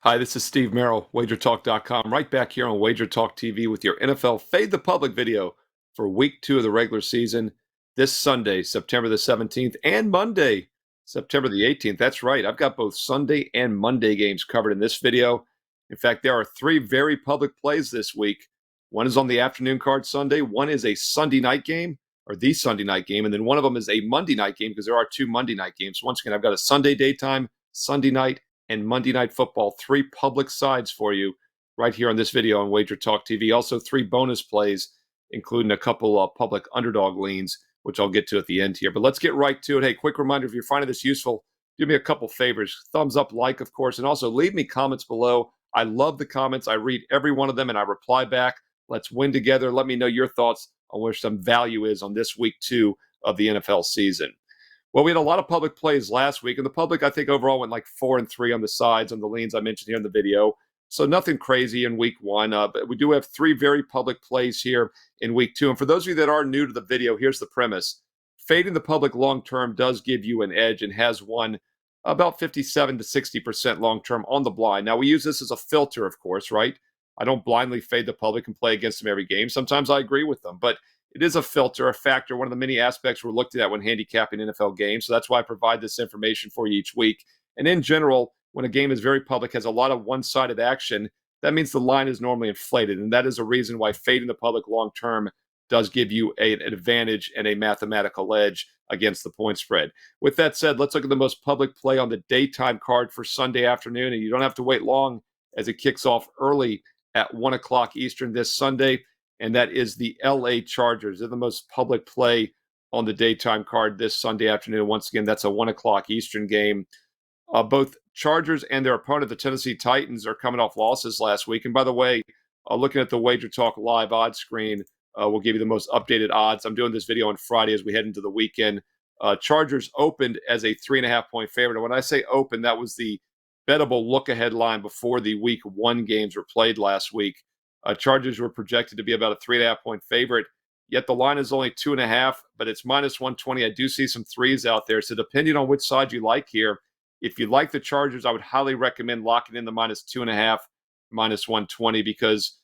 Hi, this is Steve Merril, WagerTalk.com, right back here on WagerTalk TV with your NFL Fade the Public video for week 2 of the regular season this Sunday, September the 17th, and Monday, September the 18th. That's right. I've got both Sunday and Monday games covered in this video. In fact, there are 3 very public plays this week. One is on the afternoon card Sunday, one is a Sunday night game, or the Sunday night game, and then one of them is a Monday night game because there are 2 Monday night games. Once again, I've got a Sunday daytime, Sunday night, and Monday Night Football, 3 public sides for you right here on this video on Wager Talk TV. Also 3 bonus plays, including a couple of public underdog leans, which I'll get to at the end here. But let's get right to it. Hey, quick reminder, if you're finding this useful, do me a couple favors. Thumbs up, like, of course, and also leave me comments below. I love the comments. I read every one of them, and I reply back. Let's win together. Let me know your thoughts on where some value is on this week 2 of the NFL season. Well, we had a lot of public plays last week, and the public, I think, overall went like 4-3 on the sides on the leans I mentioned here in the video. So nothing crazy in week 1. But we do have 3 very public plays here in week 2. And for those of you that are new to the video, here's the premise. Fading the public long-term does give you an edge and has won about 57 to 60% long-term on the blind. Now, we use this as a filter, of course, right? I don't blindly fade the public and play against them every game. Sometimes I agree with them, but it is a filter, a factor, one of the many aspects we're looked at when handicapping NFL games. So that's why I provide this information for you each week. And in general, when a game is very public, has a lot of one-sided action, that means the line is normally inflated. And that is a reason why fading the public long-term does give you an advantage and a mathematical edge against the point spread. With that said, let's look at the most public play on the daytime card for Sunday afternoon. And you don't have to wait long as it kicks off early at 1 o'clock Eastern this Sunday. And that is the LA Chargers. They're the most public play on the daytime card this Sunday afternoon. Once again, that's a 1 o'clock Eastern game. Both Chargers and their opponent, the Tennessee Titans, are coming off losses last week. And by the way, looking at the Wager Talk live odds screen, we'll give you the most updated odds. I'm doing this video on Friday as we head into the weekend. Chargers opened as a 3.5-point favorite. And when I say open, that was the bettable look-ahead line before the week 1 games were played last week. Chargers were projected to be about a 3.5-point favorite, yet the line is only 2.5, but it's minus 120. I do see some threes out there. So depending on which side you like here, if you like the Chargers, I would highly recommend locking in the minus 2.5, minus 120, because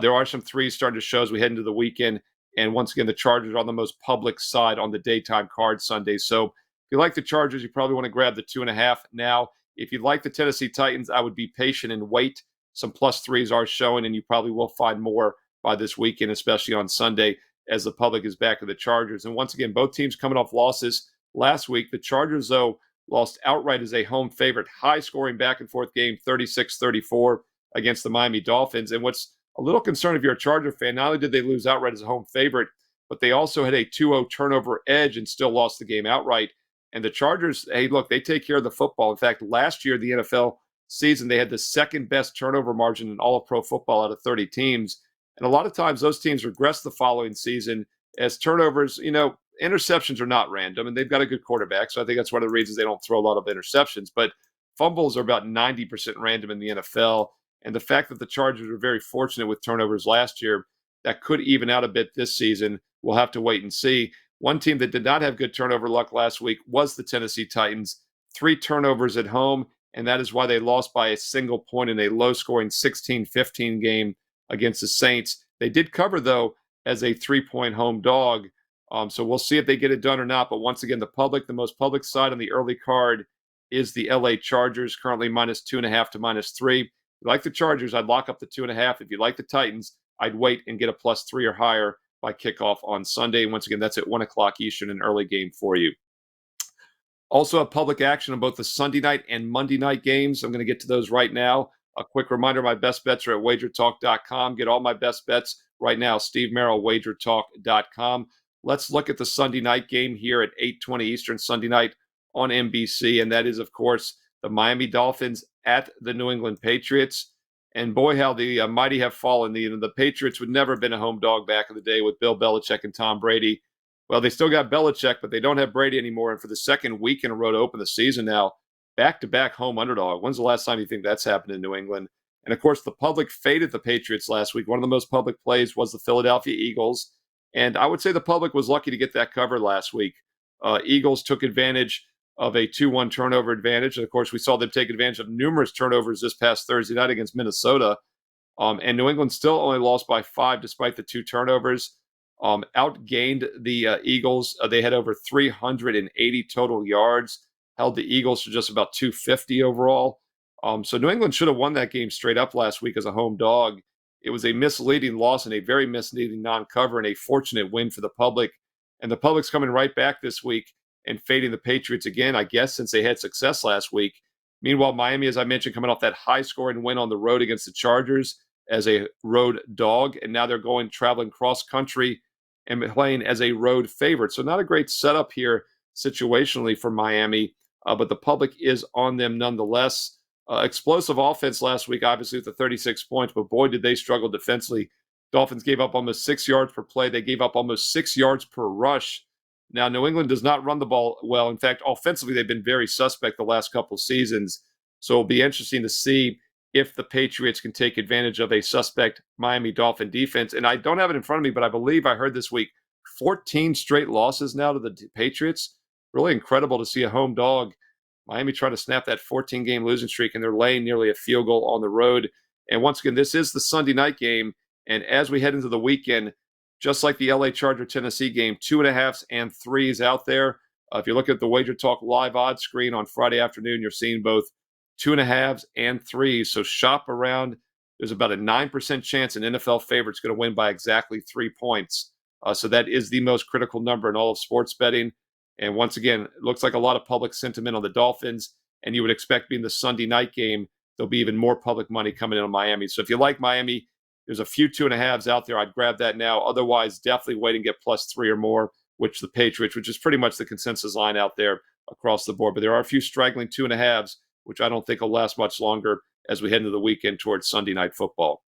there are some threes starting to show as we head into the weekend. And once again, the Chargers are on the most public side on the daytime card Sunday. So if you like the Chargers, you probably want to grab the 2.5 now. If you like the Tennessee Titans, I would be patient and wait. Some plus threes are showing, and you probably will find more by this weekend, especially on Sunday, as the public is back to the Chargers. And once again, both teams coming off losses last week. The Chargers, though, lost outright as a home favorite. High-scoring back-and-forth game, 36-34 against the Miami Dolphins. And what's a little concerned if you're a Charger fan, not only did they lose outright as a home favorite, but they also had a 2-0 turnover edge and still lost the game outright. And the Chargers, hey, look, they take care of the football. In fact, last year, the NFL season, they had the second best turnover margin in all of pro football out of 30 teams. And a lot of times those teams regress the following season as turnovers, interceptions are not random, and they've got a good quarterback. So I think that's one of the reasons they don't throw a lot of interceptions. But fumbles are about 90% random in the NFL. And the fact that the Chargers were very fortunate with turnovers last year, that could even out a bit this season. We'll have to wait and see. One team that did not have good turnover luck last week was the Tennessee Titans. 3 turnovers at home. And that is why they lost by a single point in a low-scoring 16-15 game against the Saints. They did cover, though, as a 3-point home dog. So we'll see if they get it done or not. But once again, the most public side on the early card is the LA Chargers, currently minus 2.5 to minus 3. If you like the Chargers, I'd lock up the 2.5. If you like the Titans, I'd wait and get a plus 3 or higher by kickoff on Sunday. Once again, that's at 1 o'clock Eastern, an early game for you. Also, have public action on both the Sunday night and Monday night games. I'm going to get to those right now. A quick reminder, my best bets are at WagerTalk.com. Get all my best bets right now. Steve Merril, WagerTalk.com. Let's look at the Sunday night game here at 8:20 Eastern Sunday night on NBC. And that is, of course, the Miami Dolphins at the New England Patriots. And boy, how the mighty have fallen. The Patriots would never have been a home dog back in the day with Bill Belichick and Tom Brady. Well, they still got Belichick, but they don't have Brady anymore. And for the second week in a row to open the season now, back-to-back home underdog. When's the last time you think that's happened in New England? And, of course, the public faded the Patriots last week. One of the most public plays was the Philadelphia Eagles. And I would say the public was lucky to get that cover last week. Eagles took advantage of a 2-1 turnover advantage. And of course, we saw them take advantage of numerous turnovers this past Thursday night against Minnesota. And New England still only lost by 5 despite the 2 turnovers. Outgained the Eagles. They had over 380 total yards, held the Eagles to just about 250 overall. So New England should have won that game straight up last week as a home dog. It was a misleading loss and a very misleading non-cover and a fortunate win for the public. And the public's coming right back this week and fading the Patriots again, I guess, since they had success last week. Meanwhile, Miami, as I mentioned, coming off that high-scoring win on the road against the Chargers as a road dog, and now they're traveling cross-country and playing as a road favorite. So not a great setup here situationally for Miami, but the public is on them nonetheless. Explosive offense last week, obviously, with the 36 points, but boy, did they struggle defensively. Dolphins gave up almost 6 yards per play. They gave up almost 6 yards per rush. Now, New England does not run the ball well. In fact, offensively, they've been very suspect the last couple of seasons. So it'll be interesting to see if the Patriots can take advantage of a suspect Miami Dolphin defense. And I don't have it in front of me, but I believe I heard this week 14 straight losses now to the Patriots. Really incredible to see a home dog. Miami try to snap that 14-game losing streak, and they're laying nearly a field goal on the road. And once again, this is the Sunday night game. And as we head into the weekend, just like the LA Charger-Tennessee game, 2.5s and 3s out there. If you look at the WagerTalk live odds screen on Friday afternoon, you're seeing both 2.5s and 3s. So shop around. There's about a 9% chance an NFL favorite's going to win by exactly 3 points. So that is the most critical number in all of sports betting. And once again, it looks like a lot of public sentiment on the Dolphins. And you would expect being the Sunday night game, there'll be even more public money coming in on Miami. So if you like Miami, there's a few 2.5s out there. I'd grab that now. Otherwise, definitely wait and get +3 or more, which the Patriots, which is pretty much the consensus line out there across the board. But there are a few straggling 2.5s, which I don't think will last much longer as we head into the weekend towards Sunday night football.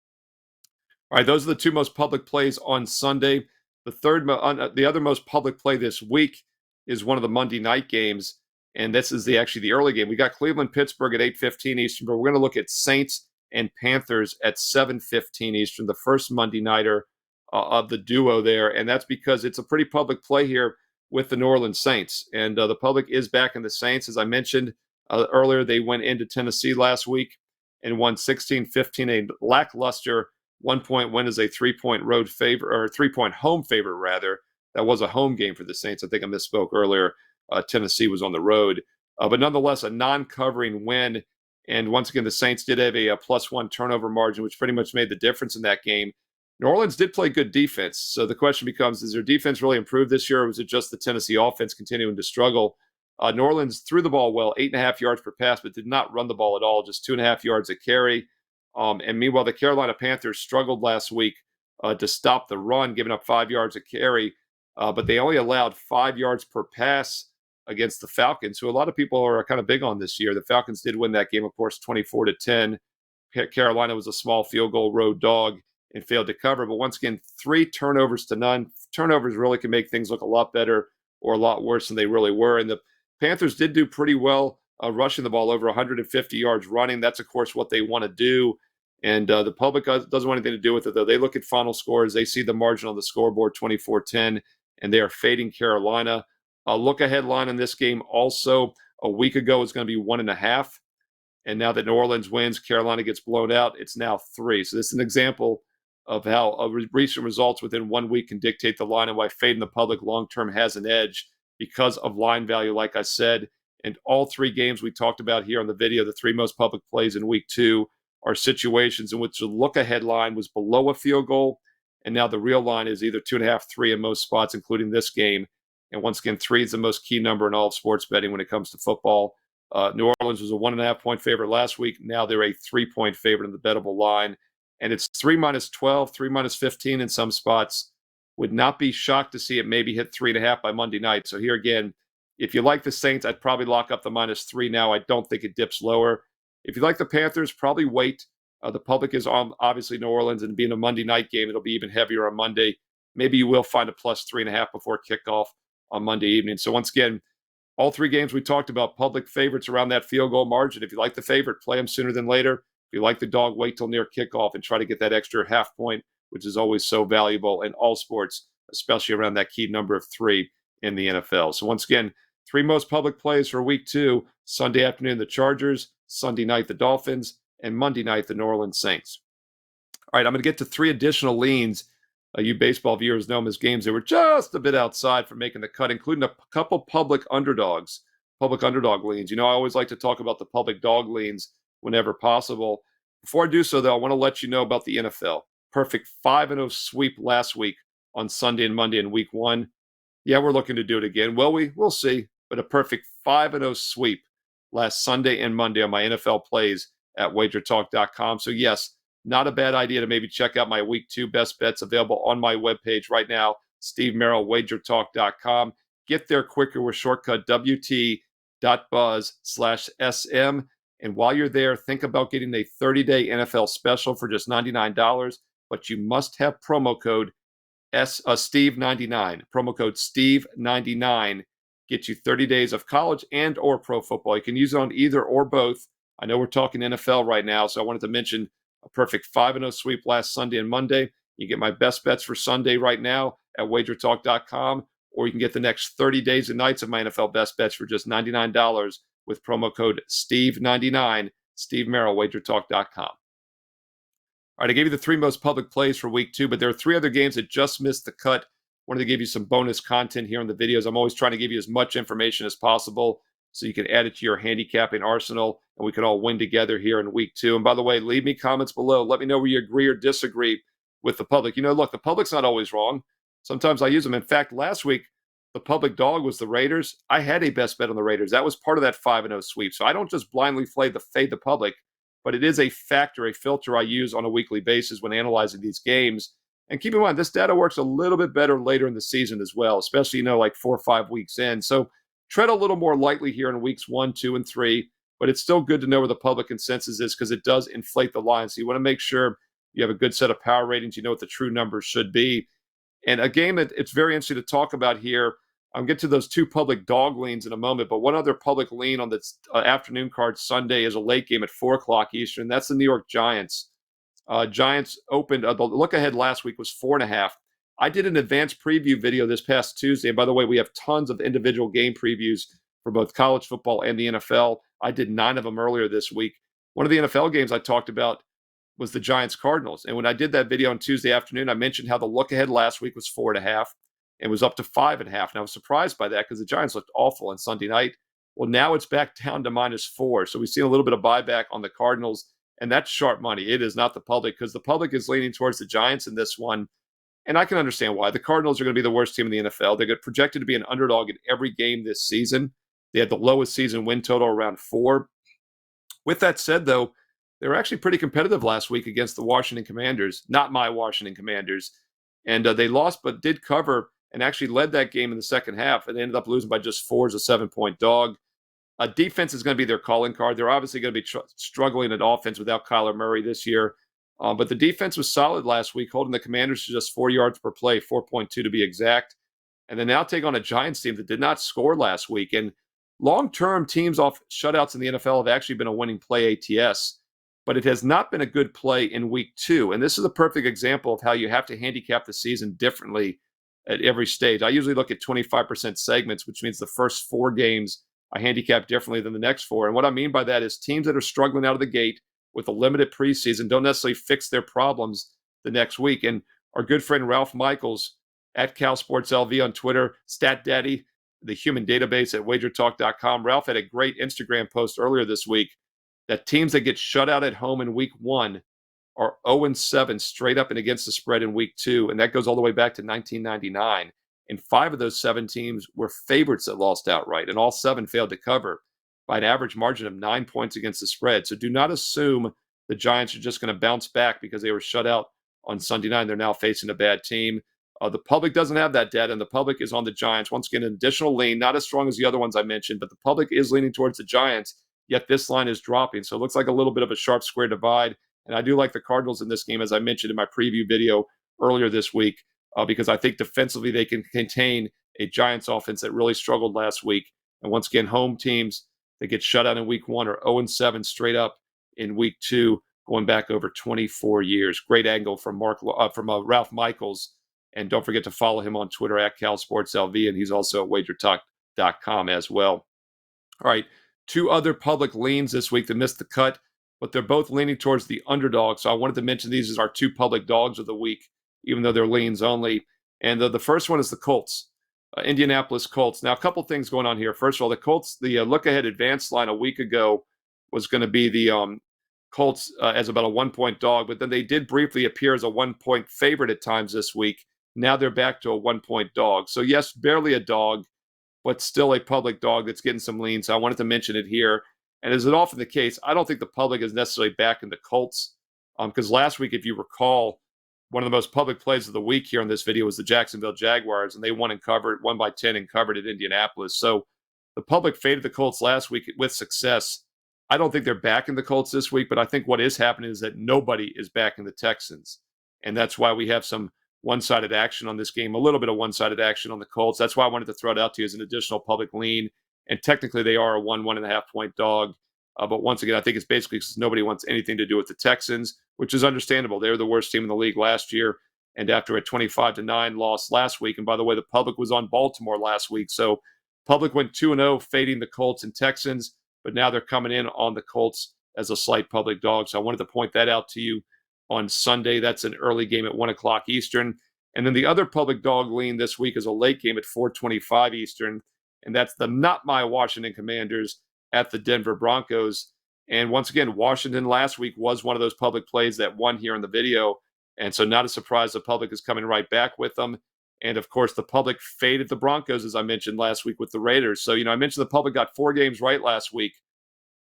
All right, those are the 2 most public plays on Sunday. The other most public play this week is one of the Monday night games, and this is actually the early game. We got Cleveland-Pittsburgh at 8:15 Eastern, but we're going to look at Saints and Panthers at 7:15 Eastern, the first Monday nighter of the duo there, and that's because it's a pretty public play here with the New Orleans Saints, and the public is back in the Saints. As I mentioned earlier, they went into Tennessee last week and won 16-15, a lackluster 1-point win as a 3-point road favor, or 3-point home favorite rather. That was a home game for the Saints. I think I misspoke earlier. Tennessee was on the road, but nonetheless a non-covering win. And once again, the Saints did have a +1 turnover margin, which pretty much made the difference in that game. New Orleans did play good defense. So the question becomes, is their defense really improved this year, or was it just the Tennessee offense continuing to struggle? New Orleans threw the ball well, 8.5 yards per pass, but did not run the ball at all, just 2.5 yards a carry. And meanwhile, the Carolina Panthers struggled last week to stop the run, giving up 5 yards a carry. But they only allowed 5 yards per pass against the Falcons, who a lot of people are kind of big on this year. The Falcons did win that game, of course, 24-10. Carolina was a small field goal road dog and failed to cover. But once again, 3 turnovers to none. Turnovers really can make things look a lot better or a lot worse than they really were. And the Panthers did do pretty well rushing the ball, over 150 yards running. That's, of course, what they want to do. And the public doesn't want anything to do with it, though. They look at final scores. They see the margin on the scoreboard, 24-10, and they are fading Carolina. Look-ahead line in this game also a week ago was going to be 1.5. And now that New Orleans wins, Carolina gets blown out. It's now 3. So this is an example of how recent results within 1 week can dictate the line and why fading the public long-term has an edge because of line value, like I said. And all 3 games we talked about here on the video, the 3 most public plays in week 2, are situations in which the look-ahead line was below a field goal, and now the real line is either 2.5, 3 in most spots, including this game. And once again, 3 is the most key number in all of sports betting when it comes to football. New Orleans was a 1.5-point favorite last week. Now they're a 3-point favorite in the bettable line. And it's 3 -12, 3 -15 in some spots. Would not be shocked to see it maybe hit 3.5 by Monday night. So here again, if you like the Saints, I'd probably lock up the -3 now. I don't think it dips lower. If you like the Panthers, probably wait. The public is on, obviously, New Orleans, and being a Monday night game, it'll be even heavier on Monday. Maybe you will find a +3.5 before kickoff on Monday evening. So once again, all 3 games we talked about, public favorites around that field goal margin. If you like the favorite, play them sooner than later. If you like the dog, wait till near kickoff and try to get that extra half point, which is always so valuable in all sports, especially around that key number of 3 in the NFL. So once again, Three most public plays for week 2: Sunday afternoon, the Chargers; Sunday night, the Dolphins; and Monday night, the New Orleans Saints. All right, I'm going to get to 3 additional leans. You baseball viewers know them as games that were just a bit outside for making the cut, including a couple public underdog leans. I always like to talk about the public dog leans whenever possible. Before I do so, though, I want to let you know about the NFL. Perfect 5-0 sweep last week on Sunday and Monday in week 1. Yeah, we're looking to do it again. Well, we'll see. But a perfect 5-0 sweep last Sunday and Monday on my NFL plays at WagerTalk.com. So, yes, not a bad idea to maybe check out my week 2 best bets available on my webpage right now, Steve Merril, WagerTalk.com. Get there quicker with shortcut WT.buzz/SM. And while you're there, think about getting a 30-day NFL special for just $99. But you must have promo code Steve99. Promo code Steve99 gets you 30 days of college and or pro football. You can use it on either or both. I know we're talking NFL right now, so I wanted to mention a perfect 5-0 sweep last Sunday and Monday. You get my best bets for Sunday right now at wagertalk.com, or you can get the next 30 days and nights of my NFL best bets for just $99 with promo code Steve99, Steve Merril, wagertalk.com. All right, I gave you the 3 most public plays for week 2, but there are 3 other games that just missed the cut. Wanted to give you some bonus content here in the videos. I'm always trying to give you as much information as possible so you can add it to your handicapping arsenal, and we can all win together here in week 2. And by the way, leave me comments below. Let me know where you agree or disagree with the public. Look, the public's not always wrong. Sometimes I use them. In fact, last week, the public dog was the Raiders. I had a best bet on the Raiders. That was part of that 5-0 sweep. So I don't just blindly fade the public, but it is a factor, a filter I use on a weekly basis when analyzing these games. And keep in mind, this data works a little bit better later in the season as well, especially, like 4 or 5 weeks in. So tread a little more lightly here in weeks 1, 2, and 3, but it's still good to know where the public consensus is because it does inflate the line. So you want to make sure you have a good set of power ratings. You know what the true numbers should be. And a game that it's very interesting to talk about here, I'll get to those 2 public dog leans in a moment, but one other public lean on this afternoon card Sunday is a late game at 4 o'clock Eastern. That's the New York Giants. Giants opened, the look ahead last week was 4.5. I did an advanced preview video this past Tuesday. And by the way, we have tons of individual game previews for both college football and the NFL. I did 9 of them earlier this week. One of the NFL games I talked about was the Giants Cardinals. And when I did that video on Tuesday afternoon, I mentioned how the look ahead last week was 4.5 and was up to 5.5. And I was surprised by that because the Giants looked awful on Sunday night. Well, now it's back down to -4. So we've seen a little bit of buyback on the Cardinals, and that's sharp money. It is not the public because the public is leaning towards the Giants in this one. And I can understand why. The Cardinals are going to be the worst team in the NFL. They get projected to be an underdog in every game this season. They had the lowest season win total around 4. With that said, though, they were actually pretty competitive last week against the Washington Commanders, not my Washington Commanders. And they lost but did cover and actually led that game in the second half. And they ended up losing by just 4 as a 7-point dog. Defense is going to be their calling card. They're obviously going to be struggling at offense without Kyler Murray this year. But the defense was solid last week, holding the Commanders to just 4 yards per play, 4.2 to be exact. And they now take on a Giants team that did not score last week. And long-term teams off shutouts in the NFL have actually been a winning play ATS. But it has not been a good play in week 2. And this is a perfect example of how you have to handicap the season differently at every stage. I usually look at 25% segments, which means the first 4 games I handicap differently than the next 4. And what I mean by that is teams that are struggling out of the gate with a limited preseason don't necessarily fix their problems the next week. And our good friend Ralph Michaels at CalSportsLV on Twitter, Stat Daddy, the human database at WagerTalk.com. Ralph had a great Instagram post earlier this week that teams that get shut out at home in week 1 are 0-7 straight up and against the spread in week 2. And that goes all the way back to 1999. And 5 of those 7 teams were favorites that lost outright, and all 7 failed to cover by an average margin of 9 points against the spread. So do not assume the Giants are just going to bounce back because they were shut out on Sunday night. They're now facing a bad team. The public doesn't have that data, and the public is on the Giants. Once again, an additional lean, not as strong as the other ones I mentioned, but the public is leaning towards the Giants, yet this line is dropping. So it looks like a little bit of a sharp square divide. And I do like the Cardinals in this game, as I mentioned in my preview video earlier this week, because I think defensively they can contain a Giants offense that really struggled last week. And once again, home teams that get shut out in week 1 are 0-7 straight up in week 2, going back over 24 years. Great angle from Ralph Michaels. And don't forget to follow him on Twitter at CalSportsLV, and he's also at wagertalk.com as well. All right, two other public leans this week that missed the cut, but they're both leaning towards the underdog. So I wanted to mention these as our two public dogs of the week, even though they're leans only. And the first one is the Colts, Indianapolis Colts. Now, a couple things going on here. First of all, the Colts, the look-ahead advance line a week ago was going to be the Colts as about a 1-point dog, but then they did briefly appear as a 1-point favorite at times this week. Now they're back to a 1-point dog. So, yes, barely a dog, but still a public dog that's getting some lean. So I wanted to mention it here. And as is often the case, I don't think the public is necessarily backing the Colts because last week, if you recall, one of the most public plays of the week here on this video was the Jacksonville Jaguars, and they won by 10 and covered at Indianapolis. So the public faded the Colts last week with success. I don't think they're backing the Colts this week, but I think what is happening is that nobody is backing the Texans. And that's why we have some one-sided action on this game, a little bit of one-sided action on the Colts. That's why I wanted to throw it out to you as an additional public lean. And technically, they are a 1.5-point dog. But once again, I think it's basically because nobody wants anything to do with the Texans, which is understandable. They were the worst team in the league last year. And after a 25-9 loss last week, and by the way, the public was on Baltimore last week. So public went 2-0, fading the Colts and Texans. But now they're coming in on the Colts as a slight public dog. So I wanted to point that out to you on Sunday. That's an early game at 1 o'clock Eastern. And then the other public dog lean this week is a late game at 4:25 Eastern. And that's the not my Washington Commanders at the Denver Broncos. And once again, Washington last week was one of those public plays that won here in the video. And so not a surprise the public is coming right back with them. And of course, the public faded the Broncos, as I mentioned last week with the Raiders. So, I mentioned the public got 4 games right last week.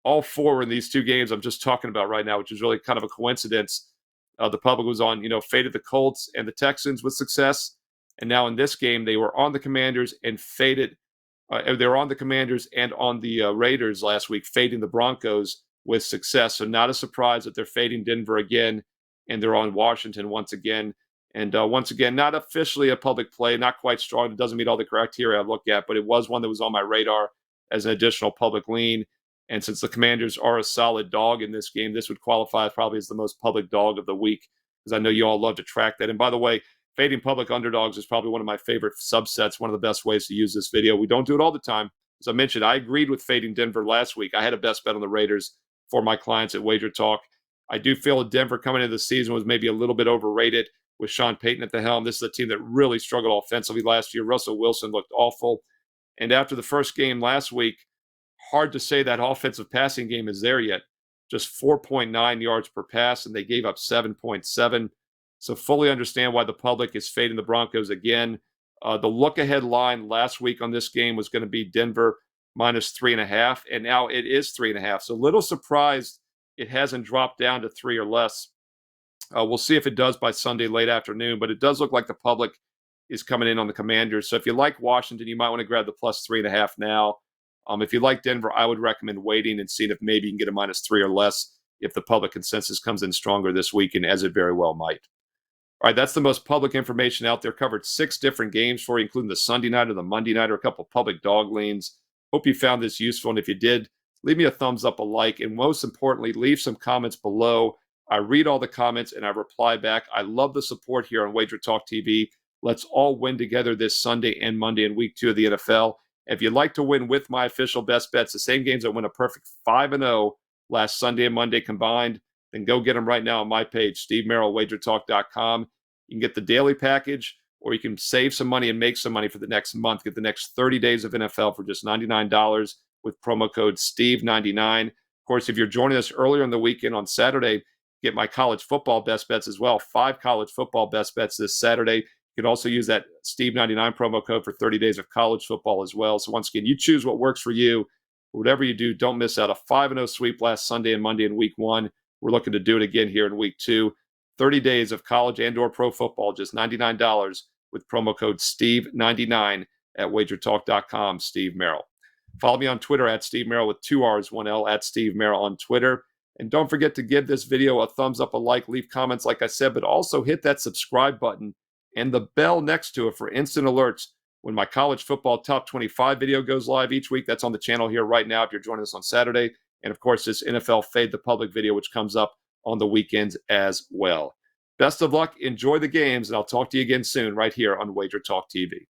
All 4 were in these 2 games I'm just talking about right now, which is really kind of a coincidence. The public was on, faded the Colts and the Texans with success. And now in this game, they were on the Commanders and faded. They were on the Commanders and on the Raiders last week, fading the Broncos with success. So not a surprise that they're fading Denver again, and they're on Washington once again. And once again, not officially a public play, not quite strong. It doesn't meet all the criteria I look at, but it was one that was on my radar as an additional public lean. And since the Commanders are a solid dog in this game, this would qualify probably as the most public dog of the week, because I know you all love to track that. And by the way, fading public underdogs is probably one of my favorite subsets, one of the best ways to use this video. We don't do it all the time. As I mentioned, I agreed with fading Denver last week. I had a best bet on the Raiders for my clients at WagerTalk. I do feel that Denver coming into the season was maybe a little bit overrated with Sean Payton at the helm. This is a team that really struggled offensively last year. Russell Wilson looked awful. And after the first game last week, hard to say that offensive passing game is there yet. Just 4.9 yards per pass, and they gave up 7.7. So fully understand why the public is fading the Broncos again. The look-ahead line last week on this game was going to be Denver minus 3.5, and now it is 3.5. So little surprised it hasn't dropped down to 3 or less. We'll see if it does by Sunday late afternoon, but it does look like the public is coming in on the Commanders. So if you like Washington, you might want to grab the plus 3.5 now. If you like Denver, I would recommend waiting and seeing if maybe you can get a minus 3 or less if the public consensus comes in stronger this weekend, as it very well might. All right, that's the most public information out there. Covered 6 different games for you, including the Sunday night or the Monday night, or a couple of public dog leans. Hope you found this useful, and if you did, leave me a thumbs up, a like, and most importantly, leave some comments below. I read all the comments and I reply back. I love the support here on WagerTalk TV. Let's all win together this Sunday and Monday in week 2 of the NFL. If you'd like to win with my official best bets, the same games that win a perfect 5-0 last Sunday and Monday combined, then go get them right now on my page, Steve Merril, wagertalk.com. You can get the daily package, or you can save some money and make some money for the next month. Get the next 30 days of NFL for just $99 with promo code STEVE99. Of course, if you're joining us earlier in the weekend on Saturday, get my college football best bets as well. 5 college football best bets this Saturday. You can also use that STEVE99 promo code for 30 days of college football as well. So once again, you choose what works for you. Whatever you do, don't miss out. A 5-0 sweep last Sunday and Monday in week 1. We're looking to do it again here in week 2. 30 days of college and or pro football, just $99 with promo code STEVE99 at wagertalk.com, Steve Merril. Follow me on Twitter at Steve Merril with 2 R's, 1 L, at Steve Merril on Twitter. And don't forget to give this video a thumbs up, a like, leave comments like I said, but also hit that subscribe button and the bell next to it for instant alerts when my college football top 25 video goes live each week. That's on the channel here right now if you're joining us on Saturday. And of course, this NFL Fade the Public video, which comes up on the weekends as well. Best of luck. Enjoy the games, and I'll talk to you again soon right here on WagerTalk TV.